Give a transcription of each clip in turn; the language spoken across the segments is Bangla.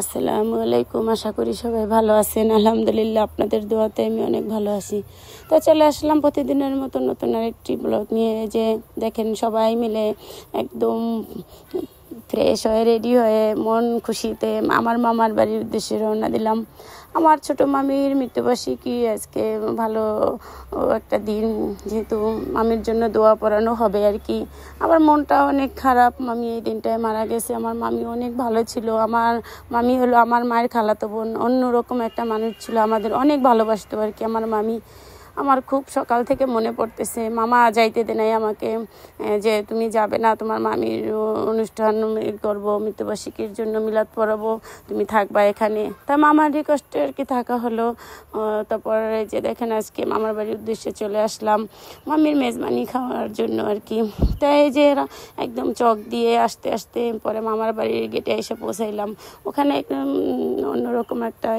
আসসালামু আলাইকুম। আশা করি সবাই ভালো আছেন। আলহামদুলিল্লাহ আপনাদের দোয়াতে আমি অনেক ভালো আছি। তো চলে আসলাম প্রতিদিনের মতো নতুন আরেকটি ব্লগ নিয়ে। যে দেখেন সবাই মিলে একদম ফ্রেশ হয়ে রেডি হয়ে মন খুশিতে আমার মামার বাড়ির উদ্দেশ্যে রওনা দিলাম। আমার ছোট মামির মৃত্যুবার্ষিকী আজকে, ভালো একটা দিন, যেহেতু মামির জন্য দোয়া পড়ানো হবে আর কি। আমার মনটা অনেক খারাপ, মামি এই দিনটায় মারা গেছে। আমার মামি অনেক ভালো ছিল। আমার মামি হলো আমার মায়ের খালাতো বোন, অন্যরকম একটা মানুষ ছিল, আমাদের অনেক ভালোবাসতো আর কি আমার মামি। আমার খুব সকাল থেকে মনে পড়তেছে, মামা যাইতে দে নাই আমাকে, যে তুমি যাবে না, তোমার মামির অনুষ্ঠান করবো, মৃত্যুবার্ষিকীর জন্য মিলাদ পড়াবো, তুমি থাকবা এখানে। তা মামার রিকোয়েস্টে আর কি থাকা হলো। তারপরে যে দেখেন আজকে মামার বাড়ির উদ্দেশ্যে চলে আসলাম মামির মেজবানি খাওয়ার জন্য আর কি। তাই যে একদম চক দিয়ে আস্তে আস্তে পরে মামার বাড়ির গেটে এসে পৌঁছাইলাম। ওখানে অন্যরকম একটা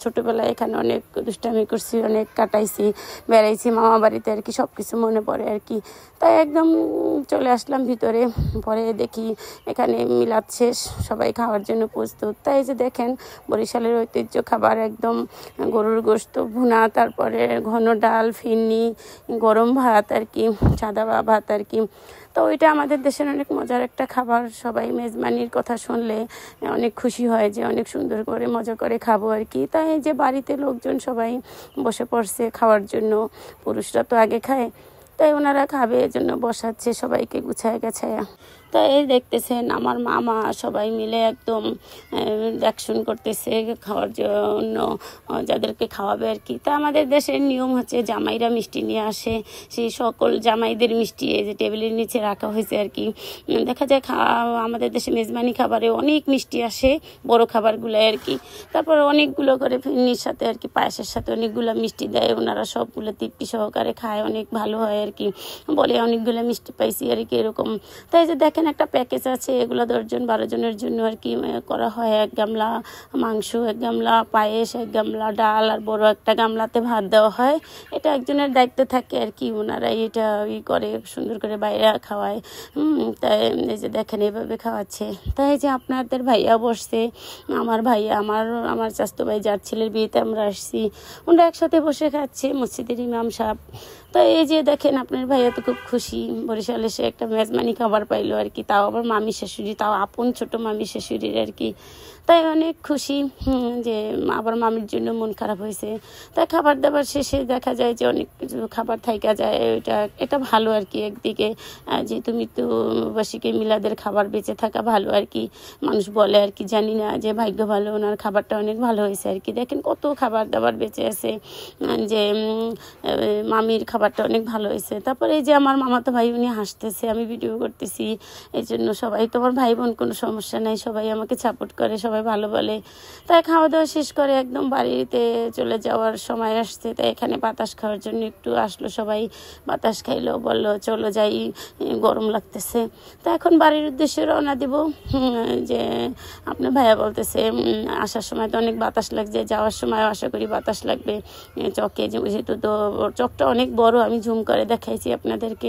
ছোটোবেলায় এখানে অনেক দুষ্টামি করছি, অনেক কাটাইছি, বেড়াইছি মামা বাড়িতে আর কি, সব কিছু মনে পড়ে আর কি। তাই একদম চলে আসলাম ভিতরে। পরে দেখি এখানে মিলাদ শেষ, সবাই খাওয়ার জন্য প্রস্তুত। তাই যে দেখেন বরিশালের ঐতিহ্য খাবার, একদম গরুর গোশত ভুনা, তারপরে ঘন ডাল, ফিরনি, গরম ভাত আর কি, সাদা ভাত আর কি। তো ওইটা আমাদের দেশের অনেক মজার একটা খাবার। সবাই মেজবানির কথা শুনলে অনেক খুশি হয় যে অনেক সুন্দর করে মজা করে খাবো আর কি। তাই যে বাড়িতে লোকজন সবাই বসে পড়ছে খাওয়ার জন্য, পুরুষরা তো আগে খায়, তাই ওনারা খাবে এজন্য বসাচ্ছে সবাইকে গুছায় গাছায়া। তো এই দেখতেছেন আমার মামা সবাই মিলে একদম অ্যাকশন করতেছে খাওয়ার জন্য, যাদেরকে খাওয়াবে আর কি। তা আমাদের দেশের নিয়ম হচ্ছে জামাইরা মিষ্টি নিয়ে আসে, সেই সকল জামাইদের মিষ্টি এই যে টেবিলের নিচে রাখা হয়েছে আর কি। দেখা যায় আমাদের দেশে মেজবানি খাবারে অনেক মিষ্টি আসে, বড় খাবারগুলো আর কি। তারপর অনেকগুলো করে ফিরনির সাথে আর কি, পায়েসের সাথে অনেকগুলো মিষ্টি দেয়, ওনারা সবগুলো তৃপ্তি সহকারে খায়, অনেক ভালো হয় আর কি, বলে অনেকগুলো মিষ্টি পাইছি আর কি এরকম। তাই যে দেখেন একটা প্যাকেজ আছে, এগুলো 10 জন 12 জনের জন্য আর কি করা হয়। 1 গামলা মাংস, 1 গামলা পায়েস, 1 গামলা ডাল, আর বড় একটা গামলাতে ভাত দেওয়া হয়। এটা একজনের দায়িত্ব থাকে আর কি, ওনারাই এটা করে সুন্দর করে বাইরে খাওয়ায়। তাই এই যে দেখেন এভাবে খাওয়াচ্ছে। তাই যে আপনাদের ভাইয়া বসছে, আমার ভাইয়া, আমার চাচাতো ভাই যার ছেলের বিয়েতে আমরা আসছি, ওরা একসাথে বসে খাচ্ছে, মসজিদের ইমাম সাহেব। তো এই যে দেখেন আপনার ভাইয়া তো খুব খুশি, বরিশালে সে একটা মেজবানি খাবার পাইলো আর কি, তাও আবার মামি শাশুড়ি, তাও আপন ছোট মামি শাশুড়ির আর কি। তাই অনেক খুশি যে আবার মামির জন্য মন খারাপ হয়েছে। তাই খাবার দাবার শেষে দেখা যায় যে অনেক কিছু খাবার থাইকা যায়, এটা ভালো আর কি একদিকে, যেহেতু মৃত্যুবার্ষিকী মিলাদের খাবার বেঁচে থাকা ভালো আর কি। মানুষ বলে আর কি, জানি না, যে ভাগ্য ভালো, ওনার খাবারটা অনেক ভালো হয়েছে আর কি। দেখেন কত খাবার দাবার বেঁচে আছে, যে মামির খাবারটা অনেক ভালো হয়েছে। তারপরে এই যে আমার মামাতো ভাই, উনি হাসতেছে, আমি ভিডিও করতেছি, এই জন্য সবাই, তো আমার ভাই বোন কোনো সমস্যা নাই, সবাই আমাকে সাপোর্ট করে, সবাই ভালো বলে। তাই খাওয়া দাওয়া শেষ করে একদম বাড়িতে চলে যাওয়ার সময় আসছে। তাই এখানে বাতাস খাওয়ার জন্য একটু আসলো সবাই, বাতাস খাইলো, বললো চলো যাই, গরম লাগতেছে। তো এখন বাড়ির উদ্দেশ্যে রওনা দিব। যে আপনার ভাইয়া বলতেছে আসার সময় তো অনেক বাতাস লাগছে, যাওয়ার সময় আশা করি বাতাস লাগবে চকে, যেহেতু তো চকটা অনেক বড়, আমি জুম করে দেখাইছি আপনাদেরকে।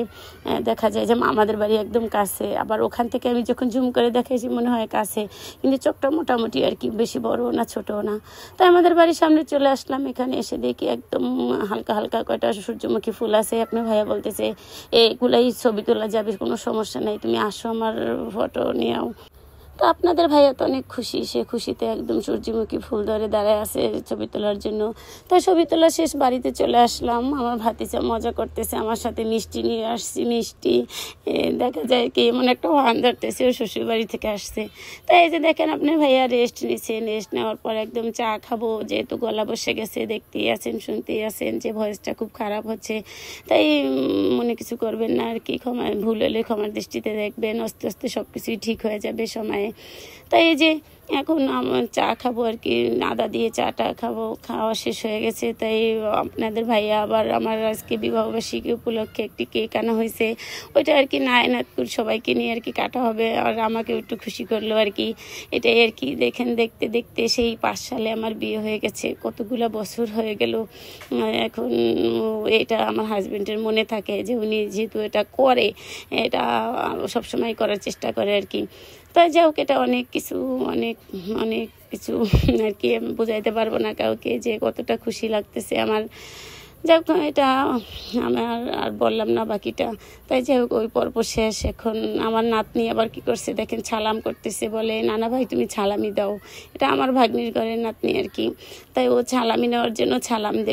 দেখা যায় যে আমাদের বাড়ি একদম কাছে, আবার ওখান থেকে আমি যখন জুম করে দেখাইছি মনে হয় কাছে, কিন্তু চকটা মোটামুটি আর কি, বেশি বড় না ছোটও না। তাই আমাদের বাড়ির সামনে চলে আসলাম। এখানে এসে দেখি একদম হালকা হালকা কয়টা সূর্যমুখী ফুল আছে। আপনার ভাইয়া বলতেছে এগুলাই ছবি তোলা যাবে, কোনো সমস্যা নাই, তুমি আসো আমার ফটো নিয়েও। তো আপনাদের ভাইয়া তো অনেক খুশি, সে খুশিতে একদম সূর্যমুখী ফুল ধরে দাঁড়ায় আছে ছবি তোলার জন্য। তাই ছবি তোলা শেষ, বাড়িতে চলে আসলাম। আমার ভাতিজা মজা করতেছে আমার সাথে, মিষ্টি নিয়ে আসছি, মিষ্টি দেখা যায় কি এমন একটা ভান ধরতেছে, ও শ্বশুর বাড়ি থেকে আসছে। তাই এই যে দেখেন আপনার ভাইয়া রেস্ট নিচ্ছে, রেস্ট নেওয়ার পর একদম চা খাবো, যেহেতু গলা বসে গেছে, দেখতেই আছেন শুনতেই আছেন যে ভয়েসটা খুব খারাপ হচ্ছে। তাই মনে কিছু করবেন না আর কি, ভুল হলে ক্ষমার দৃষ্টিতে দেখবেন, আস্তে আস্তে সব কিছুই ঠিক হয়ে যাবে সময়ে। তাই এই যে এখন আমার চা খাবো আর কি, আদা দিয়ে চাটা খাবো, খাওয়া শেষ হয়ে গেছে। তাই আপনাদের ভাইয়া আবার আমার আজকে বিবাহবার্ষিকী উপলক্ষে একটি কেক আনা হয়েছে, ওইটা আর কি নায়নাতপুর সবাইকে নিয়ে আর কি কাটা হবে, আর আমাকেও একটু খুশি করলো আর কি, এটাই আর কি। দেখেন দেখতে দেখতে সেই 5 সালে আমার বিয়ে হয়ে গেছে, কতগুলো বছর হয়ে গেল। এখন এটা আমার হাজবেন্ডের মনে থাকে যে উনি যেহেতু এটা করে, এটা সবসময় করার চেষ্টা করে আর কি। তাই যাও হোক, এটা অনেক কিছু অনেক অনেক কিছু আর কি বোঝাইতে পারবো না কাউকে যে কতটা খুশি লাগতেছে আমার। যাই হোক, এটা আমার আর বললাম না বাকিটা। তাই যাই হোক, ওই পর্ব শেষ। এখন আমার নাতনি আবার কি করছে দেখেন, ছালাম করতেছে, বলে নানা ভাই তুমি ছালামি দাও। এটা আমার ভাগ্নির ঘরের নাতনি আর কি। তাই ও ছালামি নেওয়ার জন্য ছালাম দিল।